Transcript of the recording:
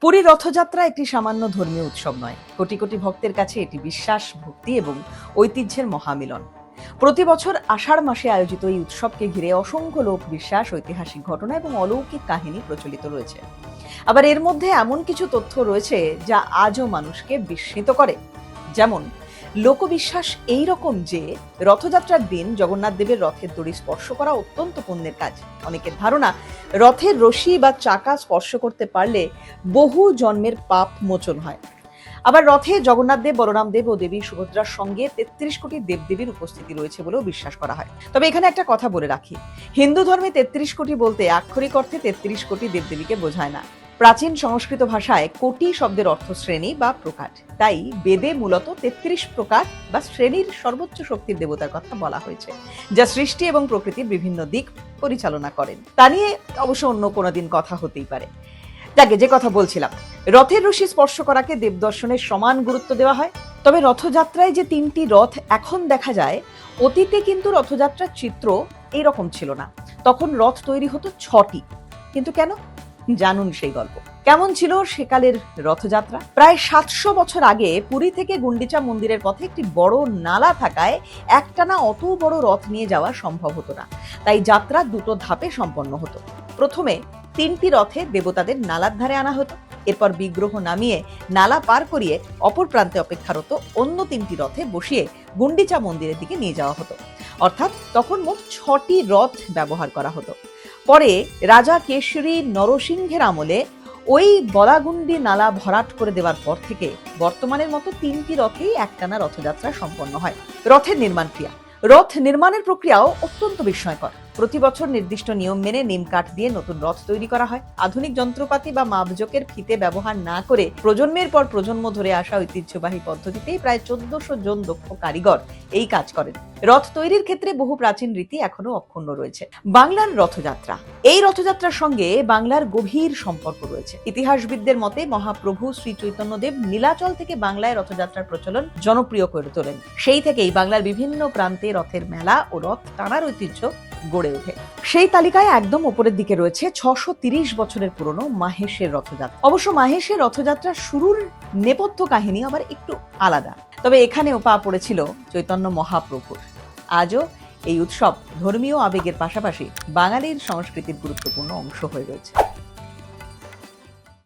পুরী রথযাত্রা একটি সামান্য ধর্মীয় উৎসব নয়, কোটি কোটি ভক্তের কাছে এটি বিশ্বাস, ভক্তি এবং ঐতিহ্যের মহামিলন। প্রতি বছর আষাঢ় মাসে আয়োজিত এই উৎসবকে ঘিরে অসংখ্য লোক বিশ্বাস, ঐতিহাসিক ঘটনা এবং অলৌকিক কাহিনী প্রচলিত রয়েছে। আবার এর মধ্যে এমন কিছু তথ্য রয়েছে যা আজও মানুষকে বিস্মিত করে। যেমন লোকবিশ্বাস এই রকম যে রথযাত্রার দিন জগন্নাথ দেবের রথের দড়ি স্পর্শ করা অত্যন্ত পুণ্যের কাজ। অনেকের ধারণা রথের রশি বা চাকা স্পর্শ করতে পারলে বহু জন্মের পাপ মোচন হয়। আবার রথে জগন্নাথ দেব, বলরাম দেব ও দেবী সুভদ্রার সঙ্গে ৩৩ কোটি দেবদেবীর উপস্থিতি রয়েছে বলেও বিশ্বাস করা হয়। তবে এখানে একটা কথা বলে রাখি, হিন্দু ধর্মে ৩৩ কোটি বলতে আক্ষরিক অর্থে ৩৩ কোটি দেবদেবীকে বোঝায় না। প্রাচীন সংস্কৃত ভাষায় কোটি শব্দের অর্থ শ্রেণী বা প্রকার। তাই বেদে মূলত ৩৩ প্রকার বা শ্রেণীর সর্বোচ্চ শক্তির দেবতার কথা বলা হয়েছে, যা সৃষ্টি এবং প্রকৃতির বিভিন্ন দিক পরিচালনা করেন। তা নিয়ে অবশ্য অন্য কোনো দিন কথা হতেই পারে। যাকে যে কথা বলছিলাম, রথের রশি স্পর্শ করাকে দেবদর্শনের সমান গুরুত্ব দেওয়া হয়। তবে রথযাত্রায় যে ৩টি রথ এখন দেখা যায়, অতীতে কিন্তু রথযাত্রার চিত্র এইরকম ছিল না। তখন রথ তৈরি হতো ৬টি। কিন্তু কেন? জানুন সেই গল্প। কেমন ছিল সেকালের রথযাত্রা? প্রায় ৭০০ বছর আগে পুরী থেকে গুন্ডিচা মন্দিরের পথে একটি বড় নালা থাকায় একটানা অত বড় রথ নিয়ে যাওয়া সম্ভব হতো না। তাই যাত্রা দুটো ধাপে সম্পন্ন হতো। প্রথমে ৩টি রথে দেবতাদের নালার ধারে আনা হতো। এরপর বিগ্রহ নামিয়ে নালা পার করিয়ে অপর প্রান্তে অপেক্ষারত অন্য ৩টি রথে বসিয়ে গুন্ডিচা মন্দিরের দিকে নিয়ে যাওয়া হতো। অর্থাৎ তখন মোট ৬টি রথ ব্যবহার করা হতো। পরে রাজা কেশরী নরসিংহের আমলে ওই বলাগুন্ডি নালা ভরাট করে দেওয়ার পর থেকে বর্তমানের মতো ৩টি রথেই একটানা রথযাত্রা সম্পন্ন হয়। রথের নির্মাণ ক্রিয়া। রথ নির্মাণের প্রক্রিয়াও অত্যন্ত বিস্ময়কর। প্রতি বছর নির্দিষ্ট নিয়ম মেনে নিম কাঠ দিয়ে নতুন রথ তৈরি করা হয়। আধুনিক যন্ত্রপাতি বা মাপজোকের ফিতে ব্যবহার না করে প্রজন্মের পর প্রজন্ম ধরে আসা ঐতিহ্যবাহী পদ্ধতিতেই প্রায় ১৪০০ জন দক্ষ কারিগর এই কাজ করেন। রথ তৈরির ক্ষেত্রে বহু প্রাচীন রীতি এখনো অক্ষুণ্ণ রয়েছে। বাংলার রথযাত্রা। এই রথযাত্রার সঙ্গে বাংলার গভীর সম্পর্ক রয়েছে। ইতিহাসবিদদের মতে মহাপ্রভু শ্রী চৈতন্যদেব নীলাচল থেকে বাংলায় রথযাত্রার প্রচলন জনপ্রিয় করে তোলেন। সেই থেকেই বাংলার বিভিন্ন প্রান্তে রথের মেলা ও রথ টানার ঐতিহ্য গড়ে ওঠে। সেই তালিকায় একদম উপরের দিকে রয়েছে ৬৩০ বছরের পুরনো মাহেশের রথযাত্রা। অবশ্য মাহেশের রথযাত্রার শুরুর নেপথ্য কাহিনী আবার একটু আলাদা। তবে এখানেও পা পড়েছিল চৈতন্য মহাপ্রভুর। আজও এই উৎসব ধর্মীয় আবেগের পাশাপাশি বাঙালির সংস্কৃতির গুরুত্বপূর্ণ অংশ হয়ে রয়েছে।